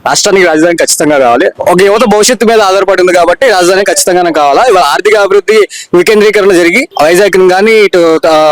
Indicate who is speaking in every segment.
Speaker 1: రాష్ట్రానికి రాజధాని ఖచ్చితంగా కావాలి. ఒక యువత భవిష్యత్తు మీద ఆధారపడి ఉంది కాబట్టి రాజధాని ఖచ్చితంగానే కావాలా. ఇవాళ ఆర్థిక అభివృద్ధి వికేంద్రీకరణ జరిగి వైజాగ్ గానీ ఇటు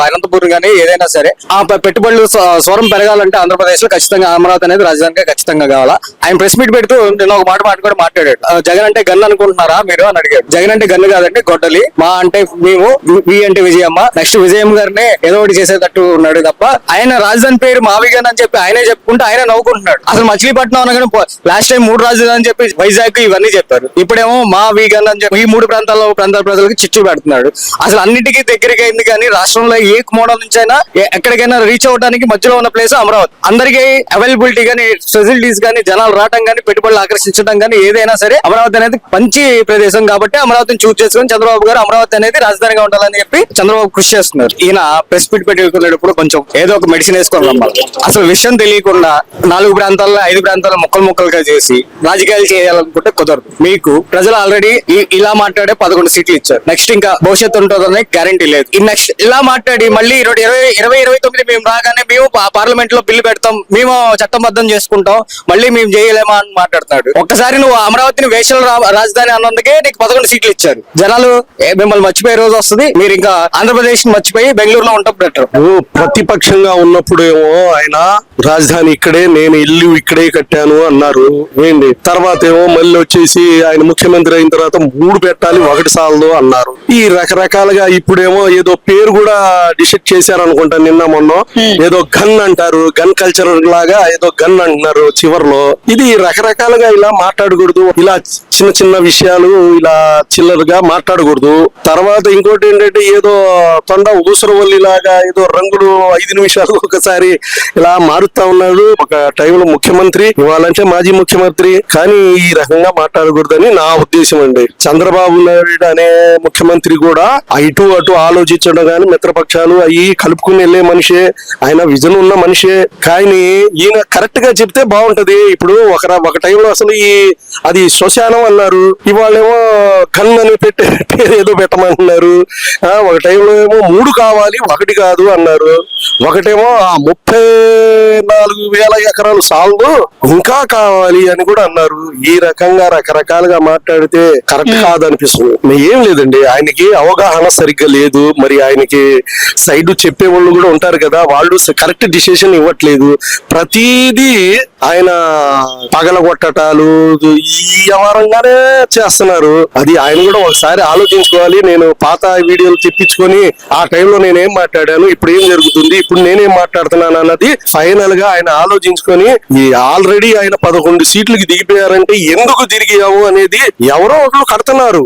Speaker 1: అనంతపురం గానీ ఏదైనా సరే ఆ పెట్టుబడులు స్వరం పెరగాలంటే ఆంధ్రప్రదేశ్ లో ఖచ్చితంగా అమరావతి అనేది రాజధానిగా ఖచ్చితంగా కావాలా. ఆయన ప్రెస్ మీట్ పెడుతూ నేను ఒక మాట కూడా మాట్లాడాడు. జగన్ అంటే గన్ అనుకుంటున్నారా మీరు అని అడిగాడు. జగన్ అంటే గన్ను కాదండి, గొడ్డలి. మా అంటే మేము, వి అంటే విజయమ్మ, నెక్స్ట్ విజయమ్మ గారినే ఏదో ఒకటి చేసేటట్టు ఉన్నాడు తప్ప ఆయన రాజధాని పేరు మావిగన్ అని చెప్పి ఆయనే చెప్పుకుంటూ ఆయన నవ్వుకుంటున్నాడు. అసలు మచిలీపట్నం అనగానే లాస్ట్ టైం 3 రాజధాని అని చెప్పి వైజాగ్ ఇవన్నీ చెప్పారు. ఇప్పుడేమో మా వీగన్ అని చెప్పి ఈ 3 ప్రాంతాల ప్రజలకి చిచ్చు పెడుతున్నాడు. అసలు అన్నిటికీ దగ్గరగా అయింది కానీ రాష్ట్రంలో ఏ మోడల్ నుంచి అయినా ఎక్కడికైనా రీచ్ అవడానికి మధ్యలో ఉన్న ప్లేస్ అమరావతి. అందరికీ అవైలబిలిటీ గానీ, ఫెసిలిటీస్ గానీ, జనాలు రావడం గానీ, పెట్టుబడులు ఆకర్షించడం గానీ ఏదైనా సరే అమరావతి అనేది మంచి ప్రదేశం కాబట్టి అమరావతిని చూస్ చేసుకుని చంద్రబాబు గారు అమరావతి అనేది రాజధానిగా ఉండాలని చెప్పి చంద్రబాబు కృషి చేస్తున్నారు. ఈయన ప్రెస్ మీట్ పెట్టుకునేటప్పుడు కొంచెం ఏదో ఒక మెడిసిన్ వేసుకొని రమ్మాలి. అసలు విషయం తెలియకుండా 4 ప్రాంతాల్లో 5 ప్రాంతాల్లో ముక్కలుగా చేసి రాజకీయాలు చేయాలనుకుంటే కుదరదు. మీకు ప్రజలు ఆల్రెడీ ఇలా మాట్లాడే 11 సీట్లు ఇచ్చారు. నెక్స్ట్ ఇంకా భవిష్యత్తు ఉంటుందని గ్యారంటీ లేదు. ఈ నెక్స్ట్ ఇలా మాట్లాడి మళ్ళీ 2029 మేము రాగానే మేము పార్లమెంట్ లో బిల్లు పెడతాం, మేము చట్టబద్ధం చేసుకుంటాం, మళ్ళీ మేము చేయలేమా అని మాట్లాడుతున్నాడు. ఒక్కసారి నువ్వు అమరావతిని వేషల రాజధాని అన్నందుకే నీకు 11 సీట్లు ఇచ్చారు. జనాలు మిమ్మల్ని మర్చిపోయే రోజు వస్తుంది. మీరు ఇంకా ఆంధ్రప్రదేశ్ మర్చిపోయి బెంగళూరులో ఉంటాం బెటర్.
Speaker 2: ప్రతిపక్షంగా ఉన్నప్పుడు ఏమో ఆయన రాజధాని ఇక్కడే, నేను ఇల్లు ఇక్కడే కట్టాను అన్నారు. ఏంటి తర్వాత ఏమో మళ్ళీ వచ్చేసి ఆయన ముఖ్యమంత్రి అయిన తర్వాత 3 పెట్టాలి 1 సాలదు అన్నారు. ఈ రకరకాలుగా ఇప్పుడేమో ఏదో పేరు కూడా డిసైడ్ చేశారు అనుకుంటా. నిన్న మొన్న ఏదో గన్ అంటారు, గన్ కల్చర్ లాగా ఏదో గన్ అంటున్నారు చివర్లో. ఇది రకరకాలుగా ఇలా మాట్లాడకూడదు. ఇలా చిన్న విషయాలు ఇలా చిల్లరగా మాట్లాడకూడదు. తర్వాత ఇంకోటి ఏంటంటే ఏదో తొండ ఊసరవల్లి లాగా ఏదో రంగులు 5 నిమిషాలు ఒకసారి ఇలా మారుతా ఉన్నాడు. ఒక టైంలో ముఖ్యమంత్రి, ఇవ్వాలంటే మాజీ ముఖ్యమంత్రి, కానీ ఈ రకంగా మాట్లాడకూడదని నా ఉద్దేశం అండి. చంద్రబాబు నాయుడు అనే ముఖ్యమంత్రి కూడా ఇటు అటు ఆలోచించడం కానీ మిత్రపక్షాలు అవి కలుపుకుని వెళ్లే మనిషే, ఆయన విజన్ ఉన్న మనిషే. కానీ ఈయన కరెక్ట్ గా చెప్తే బాగుంటది. ఇప్పుడు ఒక టైంలో అసలు అది శ్మశానం అన్నారు, ఇవాళేమో గన్ అని పేరు ఏదో పెట్టమంటున్నారు. ఒక టైంలో ఏమో 3 కావాలి 1 కాదు అన్నారు. ఒకటేమో 34,000 ఎకరాలు సాల్దు ఇంకా కావాలి అని కూడా అన్నారు. ఈ రకంగా రకరకాలుగా మాట్లాడితే కరెక్ట్ కాదనిపిస్తుంది. ఏం లేదండి, ఆయనకి అవగాహన సరిగ్గా లేదు. మరి ఆయనకి సైడ్ చెప్పే వాళ్ళు కూడా ఉంటారు కదా, వాళ్ళు కరెక్ట్ డిసిషన్ ఇవ్వట్లేదు. ప్రతిదీ ఆయన పగలగొట్టటాలు ఈ వ్యవహారంగానే చేస్తున్నారు. అది ఆయన కూడా ఒకసారి ఆలోచించుకోవాలి. నేను పాత వీడియోలు తెప్పించుకొని ఆ టైంలో నేనేం మాట్లాడాను, ఇప్పుడు ఏం జరుగుతుంది, ఇప్పుడు నేనేం మాట్లాడుతున్నాను అన్నది ఫైనల్ గా ఆయన ఆలోచించుకొని, ఆల్రెడీ ఆయన 11 సీట్లకి దిగిపోయారంటే ఎందుకు దిగాము అనేది ఎవరో ఒకరు కడుతున్నారు.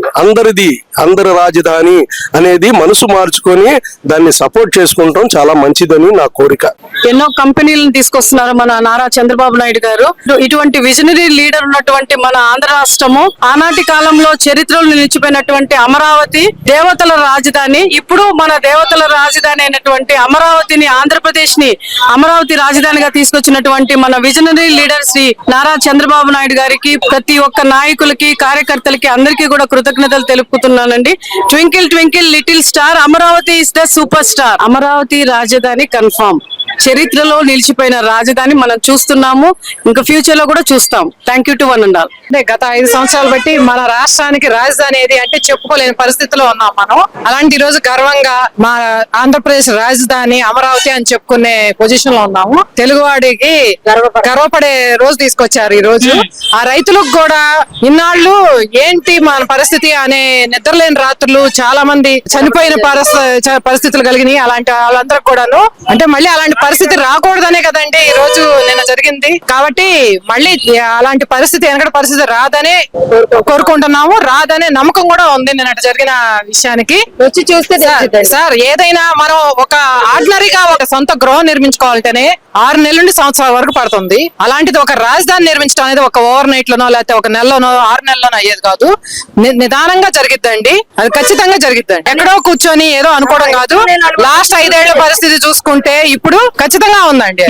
Speaker 2: అందరి రాజధాని అనేది మనసు మార్చుకొని దాన్ని సపోర్ట్ చేసుకుంటాం చాలా మంచిదని నా కోరిక.
Speaker 3: ఎన్నో కంపెనీలను తీసుకొస్తున్నారు మన నారా చంద్రబాబు నాయుడు గారు. ఇటువంటి విజనరీ లీడర్ ఉన్నటువంటి మన ఆంధ్ర రాష్ట్రము ఆనాటి కాలంలో చరిత్రలో నిలిచిపోయినటువంటి అమరావతి దేవతల రాజధాని. ఇప్పుడు మన దేవతల రాజధాని అయినటువంటి అమరావతిని, ఆంధ్రప్రదేశ్ ని అమరావతి రాజధానిగా తీసుకొచ్చినటువంటి మన విజనరీ లీడర్ శ్రీ నారా చంద్రబాబు నాయుడు గారికి, ప్రతి ఒక్క నాయకులకి, కార్యకర్తలకి అందరికీ కూడా కృతజ్ఞతలు తెలుపుతున్నానండి. Twinkle twinkle little star, Amaravati is the super star. Amaravati రాజధాని కన్ఫర్మ్. చరిత్రలో నిలిచిపోయిన రాజధాని మనం చూస్తున్నాము, ఇంకా ఫ్యూచర్ లో కూడా చూస్తాం. Thank you to one and all.
Speaker 4: గత 5 సంవత్సరాలు బట్టి మన రాష్ట్రానికి రాజధాని ఏది అంటే చెప్పుకోలేని పరిస్థితిలో ఉన్నాం మనం. అలాంటి రోజు గర్వంగా మా ఆంధ్రప్రదేశ్ రాజధాని అమరావతి అని చెప్పుకునే పొజిషన్ లో ఉన్నాము. తెలుగువాడికి గర్వపడే రోజు తీసుకొచ్చారు ఈ రోజు. ఆ రైతులకు కూడా ఇన్నాళ్ళు ఏంటి మన పరిస్థితి అనే నిద్రలేని రాత్రులు, చాలా మంది చనిపోయిన పరిస్థితులు కలిగినాయి. అలాంటి వాళ్ళందరూ కూడాను అంటే మళ్ళీ అలాంటి పరిస్థితి రాకూడదనే కదండి ఈ రోజు నిన్న జరిగింది. కాబట్టి మళ్ళీ అలాంటి పరిస్థితి, వెనకటి పరిస్థితి రాదనే కోరుకుంటున్నాము. రాదనే నమ్మకం కూడా ఉంది నిన్న జరిగిన విషయానికి.
Speaker 3: వచ్చి చూస్తే
Speaker 4: సార్, ఏదైనా మనం ఒక ఆర్డినరీగా ఒక సొంత గృహం నిర్మించుకోవాలంటేనే 6 నెలల నుండి సంవత్సరాల వరకు పడుతుంది. అలాంటిది ఒక రాజధాని నిర్మించడం అనేది ఒక ఓవర్ నైట్ లోనో లేకపోతే ఒక నెలలోనో 6 నెలలోనో అయ్యేది కాదు. నిదానంగా జరిగిద్దండి, అది ఖచ్చితంగా జరిగిద్దండి. ఎక్కడో కూర్చొని ఏదో అనుకోవడం కాదు. లాస్ట్ 5 ఏళ్ల పరిస్థితి చూసుకుంటే ఇప్పుడు ఖచ్చితంగా ఉందండి.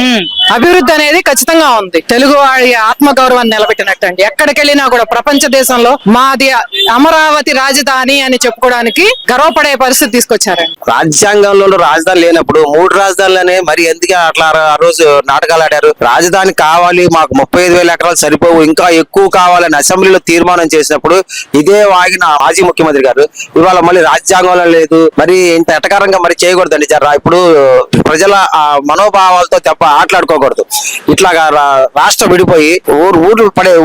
Speaker 4: అభివృద్ధి అనేది ఖచ్చితంగా ఉంది. తెలుగు వాడి ఆత్మగౌరవాన్ని నిలబెట్టినట్టు అండి. ఎక్కడికి వెళ్ళినా కూడా ప్రపంచ దేశంలో మాది అమరావతి రాజధాని అని చెప్పుకోవడానికి గర్వపడే పరిస్థితి తీసుకొచ్చారండి.
Speaker 5: రాజ్యాంగంలో రాజధాని లేనప్పుడు 3 రాజధానులనే మరి ఎందుకు అట్లా ఆ రోజు నాటకాలు ఆడారు? రాజధాని కావాలి, మాకు 35,000 ఎకరాలు సరిపోవు, ఇంకా ఎక్కువ కావాలని అసెంబ్లీలో తీర్మానం చేసినప్పుడు ఇదే వాగిన మాజీ ముఖ్యమంత్రి గారు ఇవాళ మళ్ళీ రాజ్యాంగంలో లేదు, మరి ఇంత ఎటకారంగా మరి చేయకూడదండి. ఇప్పుడు ప్రజల మనోభావాలతో తప్ప ఆటలాడుకోకూడదు. ఇట్లాగా రాష్ట్రం విడిపోయి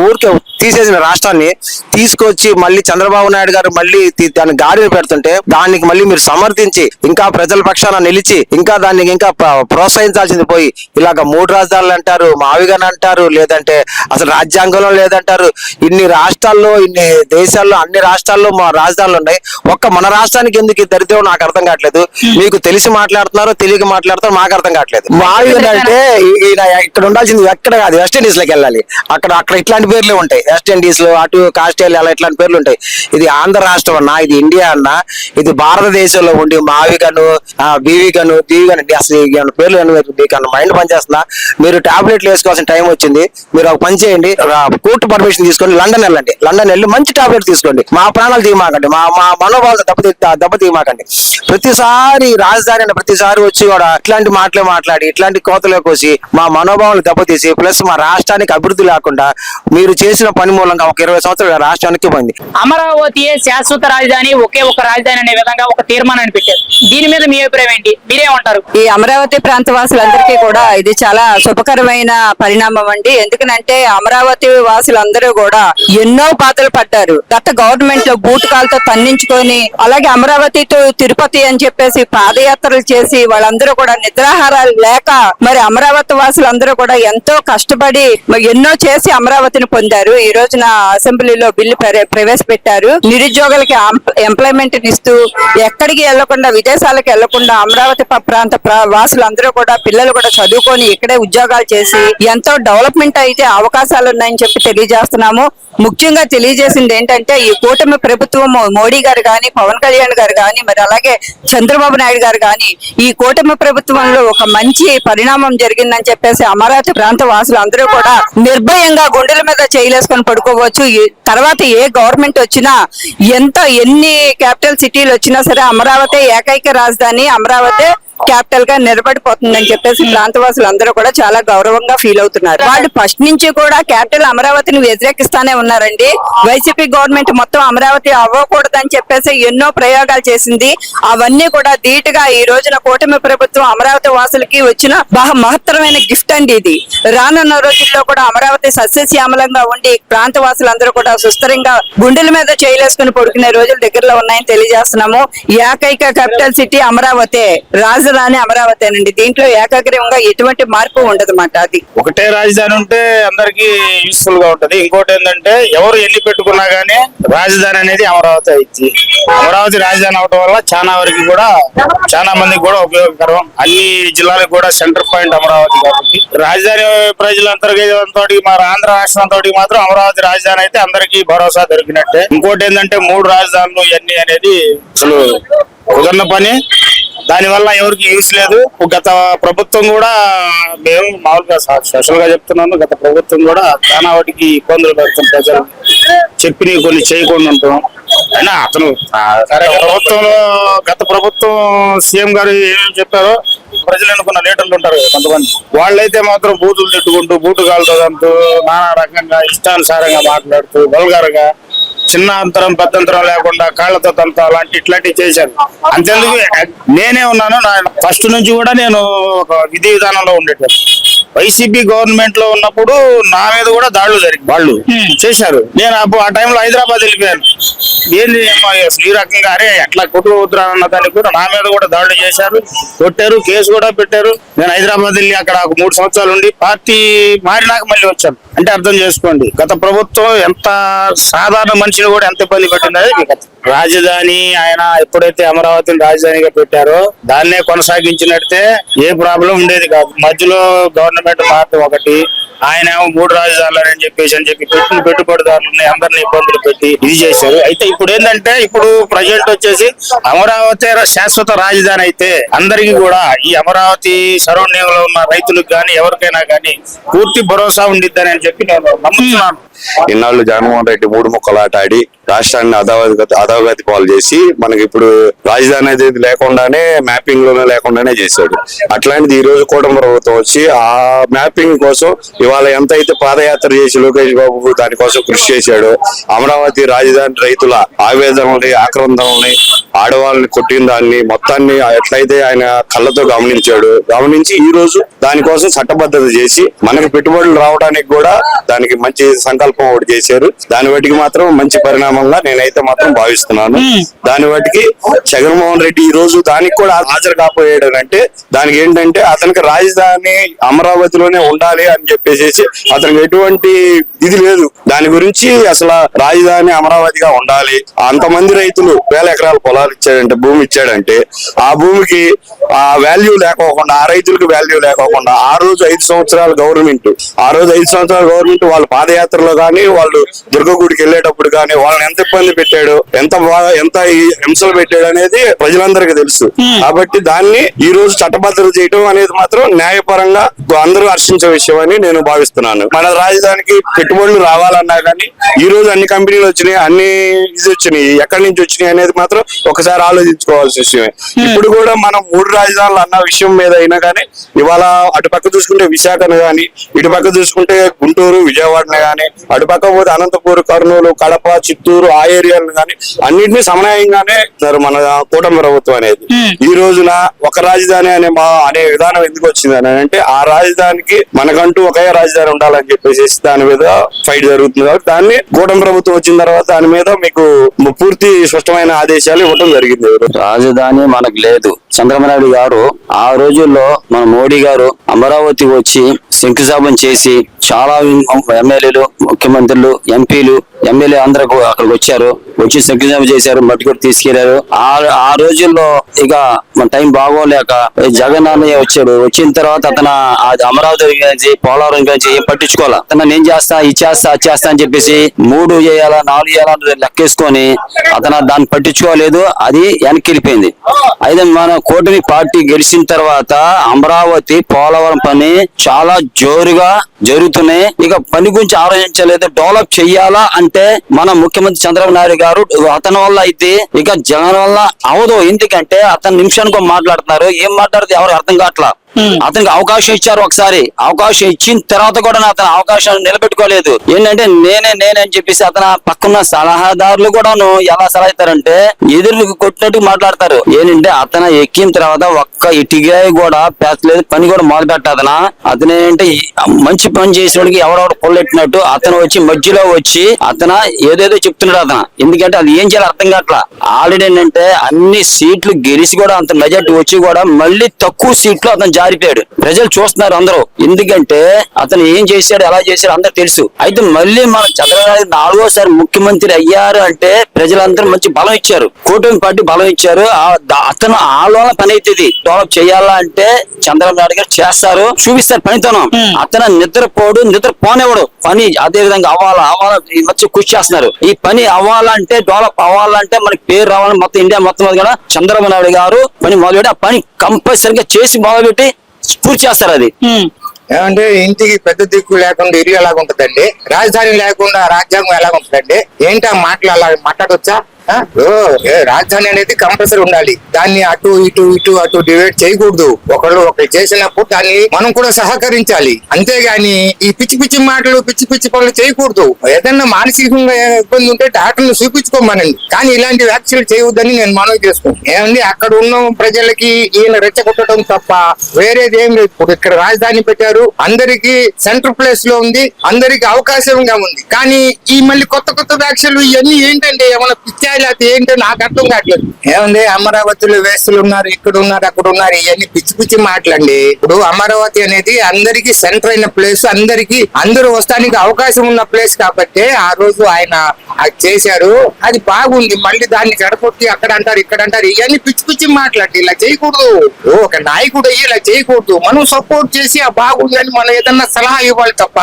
Speaker 5: ఊరికే తీసేసిన రాష్ట్రాన్ని తీసుకొచ్చి మళ్ళీ చంద్రబాబు నాయుడు గారు మళ్ళీ దాన్ని గాడిని పెడుతుంటే దానికి మళ్ళీ మీరు సమర్థించి ఇంకా ప్రజల పక్షాన నిలిచి ఇంకా దాన్ని ఇంకా ప్రోత్సహించాల్సింది పోయి ఇలాగ 3 రాజధానులు అంటారు, మావిగాని అంటారు, లేదంటే అసలు రాజ్యాంగంలో లేదంటారు. ఇన్ని రాష్ట్రాల్లో, ఇన్ని దేశాల్లో, అన్ని రాష్ట్రాల్లో మా రాజధానులు ఉన్నాయి. ఒక్క మన రాష్ట్రానికి ఎందుకు దరిద్రం నాకు అర్థం కావట్లేదు. మీకు తెలిసి మాట్లాడుతున్నారో తెలియక మాట్లాడుతారో మాకు అర్థం కావట్లేదు. మావిగన్ అంటే ఈయన ఇక్కడ ఉండాల్సింది ఎక్కడ కాదు, వెస్ట్ ఇండీస్ లోకి వెళ్ళాలి. అక్కడ ఇట్లాంటి పేర్లే ఉంటాయి. వెస్ట్ ఇండీస్ లో, అటు ఆస్ట్రేలియా ఇట్లాంటి పేర్లు ఉంటాయి. ఇది ఆంధ్ర రాష్ట్రం అన్నా, ఇది ఇండియా అన్నా, ఇది భారతదేశంలో ఉండి మావిగను, బీవిగను, అసలు పేర్లు మీకు మైండ్ పనిచేస్తుందా? మీరు టాబ్లెట్లు వేసుకోవాల్సిన టైం వచ్చింది. మీరు ఒక పని చేయండి, కోర్టు పర్మిషన్ తీసుకొని లండన్ వెళ్ళండి. లండన్ వెళ్ళి మంచి టాబ్లెట్ తీసుకోండి. మా ప్రాణాలు తీయమాకండి, మా మనోభావాలు దెబ్బతీయమాకండి. ప్రతిసారి రాజధాని అన్న ప్రతిసారి వచ్చి కూడా ఇట్లాంటి మాటలే మాట్లాడి ఇట్లాంటి కోతలే కోసి మా మనోభావాలు దెబ్బతీసి ప్లస్ మా రాష్ట్రానికి అభివృద్ధి లేకుండా మీరు చేసిన పని మూలంగా ఒక 20 సంవత్సరాలు రాష్ట్రానికి పోయింది.
Speaker 6: అమరావతి శాశ్వత రాజధాని, ఒకే ఒక రాజధాని అనే విధంగా ఒక తీర్మానాన్ని పెట్టారు. దీని మీద మీ అభిప్రాయం ఏంటి? మీరేమంటారు?
Speaker 7: ఈ అమరావతి ప్రాంత వాసులందరికీ కూడా ఇది చాలా శుభకరమైన పరిణామం అండి. ఎందుకనంటే అమరావతి వాసులందరూ కూడా ఎన్నో బాధలు పడ్డారు. గత గవర్నమెంట్ లో బూటకాలతో తన్నించుకొని, అలాగే అమరావతి టు తిరుపతి అని చెప్పేసి పాదయాత్రలు చేసి వాళ్ళందరూ కూడా నిద్రాహారాలు లేక మరి అమరావతి వాసులందరూ కూడా ఎంతో కష్టపడి ఎన్నో చేసి అమరావతిని పొందారు. ఈ రోజున అసెంబ్లీలో బిల్లు ప్రవేశపెట్టారు. నిరుద్యోగులకి ఎంప్లాయ్మెంట్ ఇస్తూ ఎక్కడికి వెళ్లకుండా, విదేశాలకు వెళ్లకుండా అమరావతి ప్రాంత వాసులందరూ కూడా పిల్లలు కూడా చదువుకొని ఇక్కడే ఉద్యోగాలు చేసి ఎంతో డెవలప్మెంట్ అయితే అవకాశాలు ఉన్నాయని చెప్పి తెలియజేస్తున్నాము. ముఖ్యంగా తెలియజేసింది ఏంటంటే ఈ కూటమి ప్రభుత్వం మోడీ గారు గాని, పవన్ కళ్యాణ్ గారు గాని, మరి అలాగే చంద్రబాబు నాయుడు గారు గాని ఈ కూటమి ప్రభుత్వంలో ఒక మంచి పరిణామం జరిగిందని చెప్పేసి అమరావతి ప్రాంత వాసులు అందరూ కూడా నిర్భయంగా గుండెల మీద చేయలేసుకొని పడుకోవచ్చు. తర్వాత ఏ గవర్నమెంట్ వచ్చినా, ఎన్ని క్యాపిటల్ సిటీలు వచ్చినా సరే అమరావతి ఏకైక రాజధాని, అమరావతి క్యాపిటల్ గా నిలబడిపోతుందని చెప్పేసి ప్రాంతవాసులు అందరూ కూడా చాలా గౌరవంగా ఫీల్ అవుతున్నారు. వాళ్ళు ఫస్ట్ నుంచి కూడా క్యాపిటల్ అమరావతిని వ్యతిరేకిస్తానే ఉన్నారండి. వైసీపీ గవర్నమెంట్ మొత్తం అమరావతి అవ్వకూడదని చెప్పేసి ఎన్నో ప్రయోగాలు చేసింది. అవన్నీ కూడా ధీటుగా ఈ రోజున కూటమి ప్రభుత్వం అమరావతి వాసులకి వచ్చిన మహత్తరమైన గిఫ్ట్ అండి ఇది. రానున్న రోజుల్లో కూడా అమరావతి సస్యశ్యామలంగా ఉండి ప్రాంత వాసులందరూ కూడా సుస్థిరంగా గుండెల మీద చేయలేసుకుని పడుకునే రోజులు దగ్గరలో ఉన్నాయని తెలియజేస్తున్నాము. ఏకైక క్యాపిటల్ సిటీ అమరావతి, రాజధాని అమరావతేనండి. దీంట్లో ఏకాగ్రీవంగా ఎటువంటి మార్పు ఉండదన్నమాట. అది
Speaker 8: ఒకటే రాజధాని ఉంటే అందరికి యూస్ఫుల్ గా ఉంటది. ఇంకోటి ఏంటంటే ఎవరు ఎన్ని పెట్టుకున్నా గానీ రాజధాని అనేది అమరావతి అయింది. అమరావతి రాజధాని అవడం వల్ల చాలా వరకు కూడా చాలా మందికి కూడా ఉపయోగకరం. అన్ని జిల్లాలకు కూడా సెంటర్ పాయింట్ అమరావతి కాబట్టి రాజధాని ప్రజలందరితో మన ఆంధ్ర రాష్ట్రంతో మాత్రం అమరావతి రాజధాని అయితే అందరికీ భరోసా దొరికినట్టే. ఇంకోటి ఏంటంటే 3 రాజధానులు ఇవన్నీ అనేది అసలు కుదరని పని. దాని వల్ల ఎవరికి యూస్ లేదు. గత ప్రభుత్వం కూడా, మేము మామూలుగా స్పెషల్ గా చెప్తున్నాను, గత ప్రభుత్వం కూడా చాలా వాటికి ఇబ్బందులు పెడతాం. ప్రజలు చెప్పి కొన్ని చేయకుండా ఉంటాం. అయినా అతను సరే ప్రభుత్వంలో గత ప్రభుత్వం సీఎం గారు ఏమేమి చెప్పారో ప్రజలు ఎన్నుకున్న లీడర్లు ఉంటారు కొంతమంది, వాళ్ళైతే మాత్రం బూతులు తిట్టుకుంటూ, బూటుగాలతో అంటూ నానా రకంగా ఇష్టానుసారంగా మాట్లాడుతూ వల్గర్గా చిన్న అంతరం పెద్దంతరం లేకుండా కాళ్లతో తంతా ఇట్లాంటివి చేశారు. అంతేందుకు నేనే ఉన్నాను. ఫస్ట్ నుంచి కూడా నేను ఒక విధి విధానంలో ఉండేటప్పుడు వైసీపీ గవర్నమెంట్ లో ఉన్నప్పుడు నా మీద కూడా దాడులు జరిగి వాళ్ళు చేశారు. నేను ఆ టైంలో హైదరాబాద్ వెళ్ళిపోయాను. ఏంది ఈ రకంగా అరే ఎట్లా కొట్టుకుతురా అన్న దానికి కూడా నా మీద కూడా దాడులు చేశారు, కొట్టారు, కేసు కూడా పెట్టారు. నేను హైదరాబాద్ వెళ్ళి అక్కడ 3 సంవత్సరాలు ఉండి పార్టీ మారినాక మళ్ళీ వచ్చాను. అంటే అర్థం చేసుకోండి గత ప్రభుత్వం ఎంత సాధారణ మనిషిని కూడా ఎంత ఇబ్బంది పెట్టింది మీకు రాజధాని ఆయన ఎప్పుడైతే అమరావతిని రాజధానిగా పెట్టారో దాన్నే కొనసాగించినట్టే ఏ ప్రాబ్లం ఉండేది కాదు. మధ్యలో గవర్నమెంట్ మారటం ఒకటి, ఆయన 3 రాజధానులు అని చెప్పి పెట్టుబడిదారులని అందరినీ ఇబ్బందులు పెట్టి ఇది చేశారు. అయితే ఇప్పుడు ఏంటంటే ఇప్పుడు ప్రజెంట్ వచ్చేసి అమరావతి శాశ్వత రాజధాని అయితే అందరికీ కూడా ఈ అమరావతి సరౌండింగ్ లో ఉన్న రైతులకు కానీ ఎవరికైనా కానీ పూర్తి భరోసా ఉండిద్దని అని చెప్పి నేను నమ్ముతున్నాను.
Speaker 9: ఇన్నాళ్ళు జగన్మోహన్ రెడ్డి 3 ముక్కలాట ఆడి రాష్ట్రాన్ని అధోగతి పాలు చేసి మనకి ఇప్పుడు రాజధాని అనేది లేకుండానే మ్యాపింగ్ లోనే లేకుండానే చేశాడు. అట్లాంటిది ఈ రోజు కూటమి ప్రభుత్వం వచ్చి ఆ మ్యాపింగ్ కోసం ఇవాళ ఎంత అయితే పాదయాత్ర చేసి లోకేష్ బాబు దానికోసం కృషి చేశాడు, అమరావతి రాజధాని రైతుల ఆవేదనల్ని ఆక్రందనల్ని ఆడవాళ్ళని కొట్టిన దాన్ని మొత్తాన్ని ఎట్లయితే ఆయన కళ్ళతో గమనించి ఈ రోజు దానికోసం చట్టబద్ధత చేసి మనకి పెట్టుబడులు రావడానికి కూడా దానికి మంచి సంకల్పం ఒకటి చేశారు. దాని బట్టికి మాత్రం మంచి పరిణామంగా నేనైతే మాత్రం భావిస్తున్నాను. దాని బట్టికి జగన్మోహన్ రెడ్డి ఈ రోజు దానికి కూడా హాజరు కాకపోయాడు అంటే దానికి ఏంటంటే అతనికి రాజధాని అమరావతిలోనే ఉండాలి అని చెప్పేసి అతనికి ఎటువంటి ఇది లేదు. దాని గురించి అసలు రాజధాని అమరావతిగా ఉండాలి, అంతమంది రైతులు 1000 ఎకరాల పొలాలు ఇచ్చాడంటే భూమి ఇచ్చాడంటే ఆ భూమికి ఆ వాల్యూ లేకోకుండా ఆ రైతులకు వాల్యూ లేకోకుండా ఆ రోజు 5 సంవత్సరాల గవర్నమెంట్ వాళ్ళ పాదయాత్రలో కానీ వాళ్ళు దుర్గగుడికి వెళ్ళేటప్పుడు కానీ వాళ్ళని ఎంత ఇబ్బంది పెట్టాడు, ఎంత హింసలు పెట్టాడు అనేది ప్రజలందరికీ తెలుసు. కాబట్టి దాన్ని ఈ రోజు చట్టబద్ధత చేయడం అనేది మాత్రం న్యాయపరంగా అందరూ హర్షించే విషయం అని నేను భావిస్తున్నాను. మన రాజధానికి పెట్టుబడులు రావాలన్నా కానీ ఈ రోజు అన్ని కంపెనీలు వచ్చినాయి, అన్ని ఇది వచ్చినాయి, ఎక్కడి నుంచి వచ్చినాయి అనేది మాత్రం ఒకసారి ఆలోచించుకోవాల్సిన విషయమే. ఇప్పుడు కూడా మనం 3 రాజధానులు అన్న విషయం మీద అయినా కానీ ఇవాళ అటు పక్క చూసుకుంటే విశాఖను గాని, ఇటు పక్క చూసుకుంటే గుంటూరు విజయవాడని గాని, అటు పక్క పోతే అనంతపూర్ కర్నూలు కడప చిత్తూరు ఆ ఏరియాలను గాని అన్నింటినీ సమన్వయంగానే మన కూటమి ప్రభుత్వం అనేది. ఈ రోజున ఒక రాజధాని అనే విధానం ఎందుకు వచ్చింది అని అంటే ఆ రాజధానికి మనకంటూ ఒకే రాజధాని ఉండాలని చెప్పేసి దాని మీద ఫైట్ జరుగుతుంది. కాబట్టి దాన్ని కూటమి ప్రభుత్వం వచ్చిన తర్వాత దాని మీద మీకు పూర్తి స్పష్టమైన ఆదేశాలు ఇవ్వడం జరిగింది.
Speaker 1: రాజధాని మనకు లేదు. చంద్రబాబు నాయుడు గారు ఆ రోజుల్లో మన మోడీ గారు అమరావతి వచ్చి శంకుస్థాపన చేసి చాలా ఎమ్మెల్యేలు, ముఖ్యమంత్రులు, ఎంపీలు, ఎమ్మెల్యే అందరూ అక్కడికి వచ్చి శంకుస్థాపన చేశారు, మట్టి కూడా తీసుకెళ్లారు. ఆ రోజుల్లో ఇక మన టైం బాగోలేక జగన్ అన్నయ్య వచ్చాడు. వచ్చిన తర్వాత అతను అమరావతి గురించి పోలవరం గురించి ఏం పట్టించుకోవాలి. అతను నేను చేస్తా ఇది చేస్తా అది చేస్తా అని చెప్పేసి 3 చేయాలా 4 చేయాలా లెక్కేసుకొని అతను దాన్ని పట్టించుకోలేదు. అది వెనక్కి వెళ్ళిపోయింది. అయితే మన కూటమి పార్టీ గెలిచిన తర్వాత అమరావతి పోలవరం పని చాలా జోరుగా జరుగుతున్నాయి. ఇక పని గురించి ఆలోచించలేదు. డెవలప్ చెయ్యాలా అంటే మన ముఖ్యమంత్రి చంద్రబాబు నాయుడు గారు అతని వల్ల అయితే ఇక జగన్ వల్ల అవదు. ఎందుకంటే అతను నిమిషానికి మాట్లాడుతున్నారు, ఏం మాట్లాడితే ఎవరు అర్థం కావట్లా. అతనికి అవకాశం ఇచ్చారు. ఒకసారి అవకాశం ఇచ్చిన తర్వాత కూడా అతను అవకాశాన్ని నిలబెట్టుకోలేదు. ఏంటంటే నేనే అని చెప్పేసి అతను పక్కన సలహాదారులు కూడాను ఎలా సలహా ఇస్తారంటే ఎదురు కొట్టినట్టు మాట్లాడతారు. ఏంటంటే అతను ఎక్కిన తర్వాత ఒక్క ఇటుగా కూడా పేసలేదు, పని కూడా మొదలు పెట్టాదనా. అతను ఏంటంటే మంచి పని చేసినోడికి ఎవడెవడు పొల్లెట్టినట్టు అతను వచ్చి మధ్యలో వచ్చి అతను ఏదేదో చెప్తున్నాడు అతను. ఎందుకంటే అది ఏం చేయాలి అర్థం కావట్లా. ఆల్రెడీ ఏంటంటే అన్ని సీట్లు గెలిచి కూడా అంత మెజార్టీ వచ్చి కూడా మళ్ళీ తక్కువ సీట్లు అతను జారిపోయాడు. ప్రజలు చూస్తున్నారు అందరూ. ఎందుకంటే అతను ఏం చేశాడు ఎలా చేశాడు అందరూ తెలుసు. అయితే మళ్ళీ మన చంద్రబాబు నాయుడు 4వ ముఖ్యమంత్రి అయ్యారు అంటే ప్రజలందరూ మంచి బలం ఇచ్చారు, కూటమి పార్టీ బలం ఇచ్చారు. అతను ఆలోచన పని అవుతుంది. డెవలప్ చేయాలా అంటే చంద్రబాబు నాయుడు గారు చేస్తారు, చూపిస్తారు పనితనం. అతను నిద్రపోనివ్వడు. పని అదే విధంగా అవ్వాలా వచ్చి కృషి చేస్తున్నారు. ఈ పని అవ్వాలంటే డెవలప్ అవ్వాలంటే మనకి పేరు రావాలని మొత్తం ఇండియా మొత్తం మీద కూడా చంద్రబాబు నాయుడు గారు పని మొదలుపెట్టి ఆ పని కంపల్సరిగా చేసి మొదలుపెట్టి పూర్తి చేస్తారు. అది
Speaker 10: ఏమంటే ఇంటికి పెద్ద దిక్కు లేకుండా ఇల్లు ఎలాగుంటదండి, రాజధాని లేకుండా రాజ్యాంగం ఎలాగుంటదండి, ఏంటా మాటలు అలా మాట్లాడొచ్చా? రాజధాని అనేది కంపల్సరీ ఉండాలి. దాన్ని అటు ఇటు డివైడ్ చేయకూడదు. ఒకళ్ళు చేసినప్పుడు దాన్ని మనం కూడా సహకరించాలి. అంతేగాని ఈ పిచ్చి మాటలు పిచ్చి పనులు చేయకూడదు. ఏదన్నా మానసికంగా ఇబ్బంది ఉంటే డాక్టర్ని చూపించుకోమనండి, కానీ ఇలాంటి వ్యాఖ్యలు చేయవద్దని నేను మనవి చేసుకుంటాను. ఏమండి అక్కడ ఉన్న ప్రజలకి ఈయన రెచ్చగొట్టడం తప్ప వేరేది ఏం లేదు. ఇప్పుడు ఇక్కడ రాజధాని పెట్టారు, అందరికి సెంటర్ ప్లేస్ లో ఉంది, అందరికి అవకాశంగా ఉంది. కానీ ఈ మళ్ళీ కొత్త వ్యాఖ్యలు ఇవన్నీ ఏంటంటే ఏమైనా పిచ్చారు లేకపోతే ఏంటో నాకు అర్థం కావట్లేదు. ఏముంది, అమరావతిలో వేస్తులు ఉన్నారు, ఇక్కడ ఉన్నారు, అక్కడ ఉన్నారు, ఇవన్నీ పిచ్చి పిచ్చి మాటలండి. ఇప్పుడు అమరావతి అనేది అందరికి సెంటర్ అయిన ప్లేస్, అందరూ వస్తానికి అవకాశం ఉన్న ప్లేస్ కాబట్టి ఆ రోజు ఆయన అది చేశారు. అది బాగుంది. మళ్ళీ దాన్ని చెడగొట్టి అక్కడ అంటారు, ఇక్కడ అంటారు, ఇవన్నీ పిచ్చి పిచ్చి మాట్లాడి ఇలా చేయకూడదు. ఒక నాయకుడు అయ్యి ఇలా చేయకూడదు. మనం సపోర్ట్ చేసి ఆ బాగుందని మనం ఏదన్నా సలహా ఇవ్వాలి తప్ప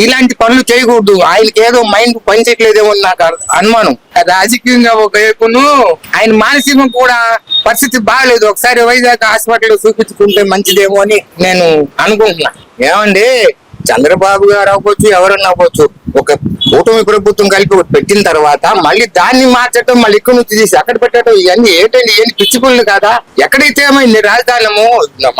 Speaker 10: ఇలాంటి పనులు చేయకూడదు. ఆయనకి ఏదో మైండ్ పనిచేయట్లేదేమో నాకు అనుమానం. రాజకీయంగా ఒక వైపును ఆయన మానసికంగా కూడా పరిస్థితి బాగలేదు. ఒకసారి వైజాగ్ హాస్పిటల్ చూపించుకుంటే మంచిదేమో అని నేను అనుకుంటున్నా. ఏమండి, చంద్రబాబు గారు అవ్వచ్చు, ఎవరన్నా అవ్వచ్చు, ఒక కూటమి ప్రభుత్వం కలిపి పెట్టిన తర్వాత మళ్ళీ దాన్ని మార్చడం, మళ్ళీ ఇక్కడ నుంచి తీసి అక్కడ పెట్టడం, ఇవన్నీ ఏంటండి? ఏంటి పిచ్చి పనులు కదా? ఎక్కడైతే ఏమైంది, రాజధానము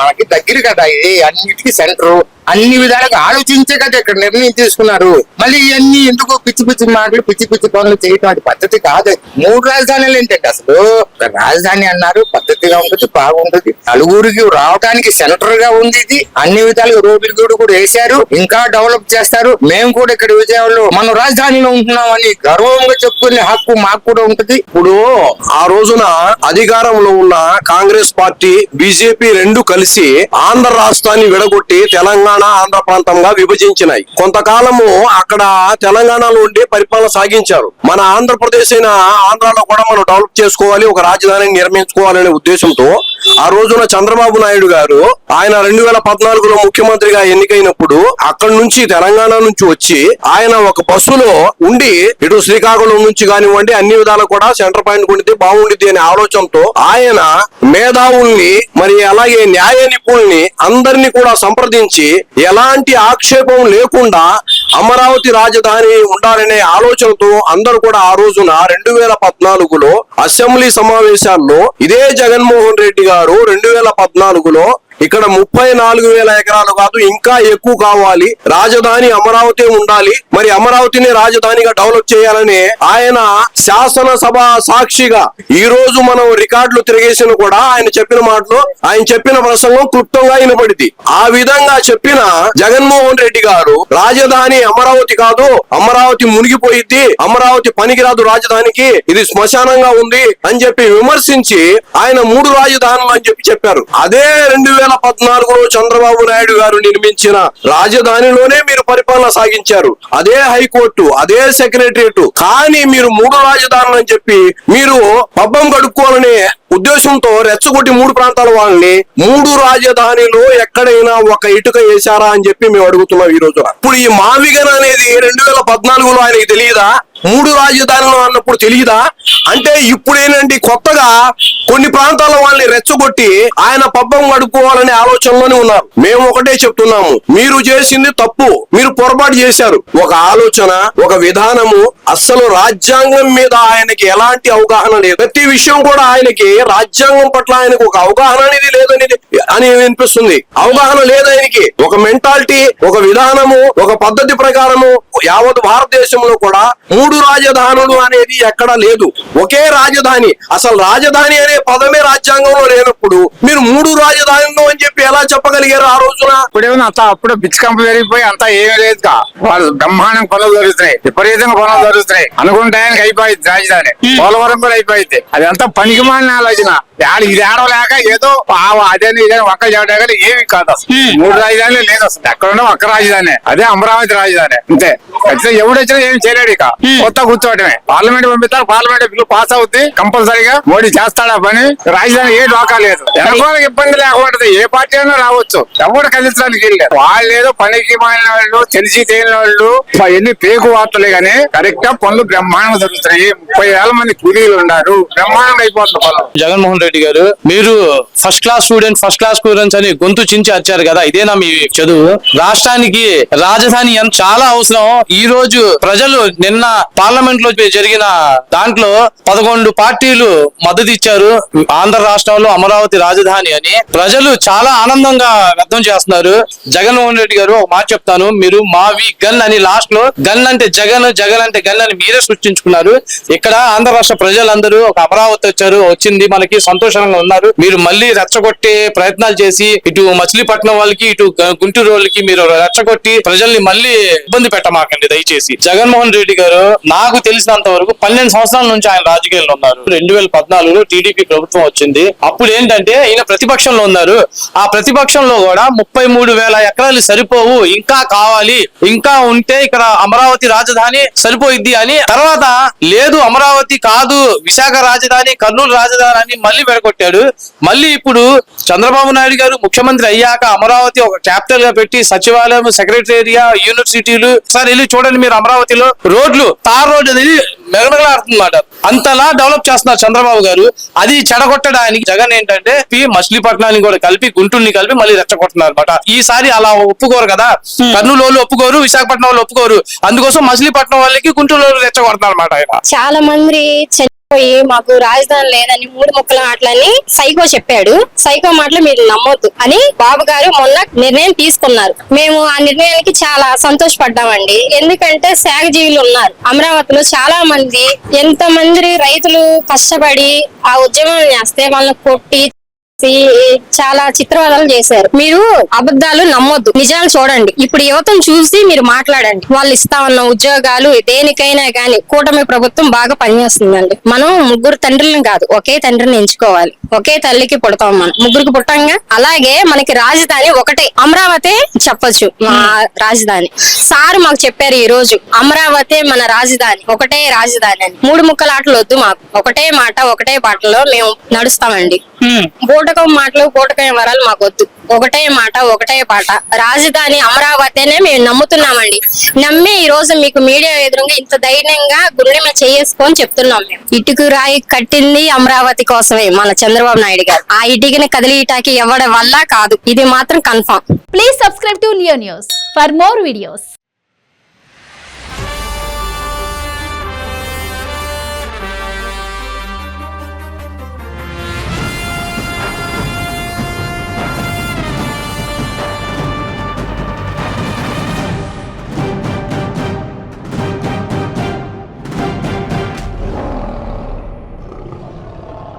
Speaker 10: మనకి దగ్గర కదా, ఇది అన్నిటికీ సెంటర్, అన్ని విధాలుగా ఆలోచించే కదా ఇక్కడ నిర్ణయం తీసుకున్నారు. మళ్ళీ ఇవన్నీ ఎందుకు పిచ్చి పిచ్చి మాటలు, పిచ్చి పిచ్చి పనులు చేయటం అది పద్ధతి కాదు. 3 రాజధానులు ఏంటంటే అసలు ఒక రాజధాని అన్నారు, పద్ధతిగా ఉంటుంది, బాగుంటుంది, నలుగురికి రావడానికి సెంటర్ గా ఉంది. ఇది అన్ని విధాలుగా రోడ్లు కూడా వేశారు, ఇంకా డెవలప్ చేస్తారు. మేము కూడా ఇక్కడ విజయవాడలో మనం రాజధానిలో ఉంటున్నామని గర్వంగా చెప్పుకునే హక్కు మాకు కూడా ఉంటుంది.
Speaker 2: ఇప్పుడు ఆ రోజున అధికారంలో ఉన్న కాంగ్రెస్ పార్టీ, బీజేపీ రెండు కలిసి ఆంధ్ర రాష్ట్రాన్ని విడగొట్టి తెలంగాణ, ఆంధ్ర ప్రాంతంగా విభజించినాయి. కొంతకాలము అక్కడ తెలంగాణలో ఉండి పరిపాలన సాగించారు. మన ఆంధ్రప్రదేశ్ అయిన ఆంధ్రాలో కూడా మనం డెవలప్ చేసుకోవాలి, ఒక రాజధానిని నిర్మించుకోవాలనే ఉద్దేశంతో ఆ రోజున చంద్రబాబు నాయుడు గారు ఆయన 2014లో ముఖ్యమంత్రిగా ఎన్నికైనప్పుడు అక్కడి నుంచి తెలంగాణ నుంచి వచ్చి ఆయన ఒక బస్సులో ఉండి ఇటు శ్రీకాకుళం నుంచి కానివ్వండి అన్ని విధాలు కూడా సెంటర్ పాయింట్ ఉండితే బాగుండిద్ది అనే ఆలోచనతో ఆయన మేధావుల్ని మరి అలాగే న్యాయ నిపుణుల్ని అందరినీ కూడా సంప్రదించి ఎలాంటి ఆక్షేపం లేకుండా అమరావతి రాజధాని ఉండాలనే ఆలోచనతో అందరూ కూడా ఆ రోజున 2014లో అసెంబ్లీ సమావేశాల్లో ఇదే జగన్మోహన్ రెడ్డి గారు 2014లో ఇక్కడ 34,000 ఎకరాలు కాదు ఇంకా ఎక్కువ కావాలి, రాజధాని అమరావతి ఉండాలి, మరి అమరావతిని రాజధానిగా డెవలప్ చేయాలని ఆయన శాసనసభ సాక్షిగా ఈ రోజు మనం రికార్డులు తిరిగేసిన కూడా ఆయన చెప్పిన మాటలు, ఆయన చెప్పిన ప్రసంగం క్లుప్తంగా వినపడింది. ఆ విధంగా చెప్పిన జగన్మోహన్ రెడ్డి గారు రాజధాని అమరావతి కాదు, అమరావతి మునిగిపోయిద్ది, అమరావతి పనికిరాదు రాజధానికి, ఇది శ్మశానంగా ఉంది అని చెప్పి విమర్శించి ఆయన 3 రాజధానులు అని చెప్పారు. అదే 2014లో చంద్రబాబు నాయుడు గారు నిర్మించిన రాజధానిలోనే మీరు పరిపాలన సాగించారు. అదే హైకోర్టు, అదే సెక్రటరియట్, కానీ మీరు 3 రాజధానులు అని చెప్పి మీరు పబ్బం గడుపుకోవాలనే ఉద్దేశంతో రెచ్చగొట్టి 3 ప్రాంతాల వాళ్ళని 3 రాజధానిలో ఎక్కడైనా ఒక ఇటుక వేశారా అని చెప్పి మేము అడుగుతున్నాం ఈ రోజు. ఇప్పుడు ఈ మావిగన్ అనేది 2014లో ఆయనకి తెలియదా? 3 రాజధానులు అన్నప్పుడు తెలియదా? అంటే ఇప్పుడేనండి కొత్తగా కొన్ని ప్రాంతాల వాళ్ళని రెచ్చగొట్టి ఆయన పబ్బం గడుపుకోవాలనే ఆలోచనలోనే ఉన్నారు. మేము ఒకటే చెప్తున్నాము, మీరు చేసింది తప్పు, మీరు పొరపాటు చేశారు. ఒక ఆలోచన, ఒక విధానము, అస్సలు రాజ్యాంగం మీద ఆయనకి ఎలాంటి అవగాహన లేదు. ప్రతి విషయం కూడా ఆయనకి రాజ్యాంగం పట్ల ఆయనకు ఒక అవగాహన అనేది లేదనేది అని వినిపిస్తుంది. అవగాహన లేదు ఆయనకి. ఒక మెంటాలిటీ, ఒక విధానము, ఒక పద్ధతి ప్రకారము యావత్ భారతదేశంలో కూడా 3 రాజధానులు అనేది ఎక్కడా లేదు. ఒకే రాజధాని. అసలు రాజధాని అనే పదమే రాజ్యాంగంలో లేనప్పుడు మీరు 3 రాజధానులు అని చెప్పి ఎలా చెప్పగలిగారు ఆ రోజున?
Speaker 8: ఇప్పుడేమో అంతా అప్పుడు పిచ్చి కంప పెరిగిపోయి అంతా ఏమీ లేదు. వాళ్ళు బ్రహ్మాండం పనులు జరుగుతున్నాయి, విపరీతంగా పనులు జరుగుతున్నాయి. అనుకుంటే ఆయనకి అయిపోయింది రాజధాని, పోలవరం కూడా అయిపోయింది. అది అంతా పనికి మాలిన ఆలోచన. ఇది ఆడలేక ఏదో అదే ఒక్క చేయడం ఏమి కాదు. అసలు 3 రాజధానులు లేదు. అసలు ఎక్కడున్నా ఒక్క రాజధాని, అదే అమరావతి రాజధాని అంతే. ఎవడొచ్చినా ఏమి చేయలేడు. ఇక కొత్త కూర్చోవటమే. పార్లమెంట్ పంపిస్తారు, పార్లమెంట్ బిల్లు పాస్ అవుతుంది కంపల్సరీగా. మోడీ చేస్తాడా పని? రాజధాని ఏ డోకా లేదు, ఎనుకోనికి ఇబ్బంది లేకుండా ఏ పార్టీ అయినా రావచ్చు, ఎవరు కదిలించడానికి వెళ్ళలేదు. వాళ్ళు ఏదో పనికి మాలిన వాళ్ళు, తెలిసి తేలిన వాళ్ళు, ఎన్ని పేకు వార్తలే గానీ కరెక్ట్ గా పనులు బ్రహ్మాండంగా జరుగుతున్నాయి. 30,000 మంది కూలీలు ఉన్నారు, బ్రహ్మాండంగా అయిపోతుంది పనులు.
Speaker 1: జగన్మోహన్ రెడ్డి గారు, మీరు ఫస్ట్ క్లాస్ స్టూడెంట్స్ అని గొంతు చించి వచ్చారు కదా, ఇదేనా మీ చదువు? రాష్ట్రానికి రాజధాని చాలా అవసరం. ఈ రోజు ప్రజలు నిన్న పార్లమెంట్ లో జరిగిన దాంట్లో 11 పార్టీలు మద్దతు ఇచ్చారు ఆంధ్ర రాష్ట్రంలో అమరావతి రాజధాని అని. ప్రజలు చాలా ఆనందంగా వ్యక్తం చేస్తున్నారు. జగన్మోహన్ రెడ్డి గారు ఒక మాట చెప్తాను, మీరు మావి గన్ అని లాస్ట్ లో గన్ అంటే జగన్, జగన్ అంటే గన్ అని మీరే సృష్టించుకున్నారు. ఇక్కడ ఆంధ్ర రాష్ట్ర ప్రజలందరూ ఒక అమరావతి వచ్చింది మనకి సంతోషంగా ఉన్నారు. మీరు మళ్ళీ రెచ్చగొట్టే ప్రయత్నాలు చేసి ఇటు మచిలీపట్నం వాళ్ళకి ఇటు గుంటూరు వాళ్ళకి మీరు రెచ్చగొట్టి ప్రజల్ని మళ్ళీ ఇబ్బంది పెట్టమాకండి దయచేసి. జగన్మోహన్ రెడ్డి గారు నాకు తెలిసినంత వరకు 12 సంవత్సరాల నుంచి ఆయన
Speaker 11: ఆయన రాజకీయాల్లో ఉన్నారు. 2014లో టీడీపీ ప్రభుత్వం వచ్చింది. అప్పుడు ఏంటంటే ఈయన ప్రతిపక్షంలో ఉన్నారు. ఆ ప్రతిపక్షంలో కూడా 33,000 ఎకరాలు సరిపోవు, ఇంకా కావాలి, ఇంకా ఉంటే ఇక్కడ అమరావతి రాజధాని సరిపోయిద్ది అని. తర్వాత లేదు అమరావతి కాదు విశాఖ రాజధాని, కర్నూలు రాజధాని అని మళ్ళీ వెడగొట్టాడు. మళ్ళీ ఇప్పుడు చంద్రబాబు నాయుడు గారు ముఖ్యమంత్రి అయ్యాక అమరావతి ఒక క్యాపిటల్ గా పెట్టి సచివాలయం, సెక్రటేరియా, యూనివర్సిటీలు సార్ వెళ్ళి చూడండి మీరు అమరావతిలో రోడ్లు, తార్ రోడ్ అనేది మెగమెగలాడుతుందన్నమాట. అంతలా డెవలప్ చేస్తున్నారు చంద్రబాబు గారు. అది చెడగొట్టడానికి జగన్ ఏంటంటే మచిలీపట్నాన్ని కూడా కలిపి, గుంటూరుని కలిపి మళ్ళీ రెచ్చగొట్టున్నారు అనమాట. ఈసారి అలా ఒప్పుకోరు కదా, కర్నూలు వాళ్ళు ఒప్పుకోరు, విశాఖపట్నం వాళ్ళు ఒప్పుకోరు. అందుకోసం మచిలీపట్నం వాళ్ళకి గుంటూరు వాళ్ళు రెచ్చగొడుతున్నారు అనమాట. ఆయన
Speaker 12: చాలా మంది పోయి మాకు రాజధాని లేదని 3 ముక్కల మాటలని సైకో చెప్పాడు. సైకో మాటలు మీరు నమ్మొద్దు అని బాబు గారు మొన్న నిర్ణయం తీసుకున్నారు. మేము ఆ నిర్ణయానికి చాలా సంతోషపడ్డామండి. ఎందుకంటే శాఖజీవులు ఉన్నారు అమరావతిలో చాలా మంది. ఎంతమంది రైతులు కష్టపడి ఆ ఉద్యమం చేస్తే వాళ్ళని కొట్టి చాలా చిత్రవదలు చేశారు. మీరు అబద్ధాలు నమ్మొద్దు, నిజాలు చూడండి. ఇప్పుడు యువతను చూసి మీరు మాట్లాడండి. వాళ్ళు ఇస్తా ఉన్న ఉద్యోగాలు దేనికైనా గానీ కూటమి ప్రభుత్వం బాగా పనిచేస్తుందండి. మనం 3 తండ్రులను కాదు, ఒకే తండ్రిని ఎంచుకోవాలి. ఒకే తల్లికి పుడతాం మనం, 3కి పుట్టంగా. అలాగే మనకి రాజధాని ఒకటే అమరావతి చెప్పొచ్చు మా రాజధాని. సార్ మాకు చెప్పారు ఈ రోజు, అమరావతి మన రాజధాని, ఒకటే రాజధాని అని. 3 ముక్కలాటలు వద్దు మాకు, ఒకటే మాట ఒకటే పాటలో మేము నడుస్తామండి. బూటకం మాటలు బూటకం వరాలు మాకొద్దు, ఒకటే మాట ఒకటే పాట. రాజధాని అమరావతి అనే మేము నమ్ముతున్నామండి. నమ్మి ఈ రోజు మీకు మీడియా ఎదురుగా ఇంత ధైర్యంగా గుండె మీద చేసుకొని చెప్తున్నాం. మేము ఇటుకు రాయి కట్టింది అమరావతి కోసమే మన చంద్రబాబు నాయుడు గారు. ఆ ఇటుకని కదిలిటాకి ఎవరి వల్ల కాదు, ఇది మాత్రం confirm.
Speaker 13: Please subscribe to Leo news for more videos.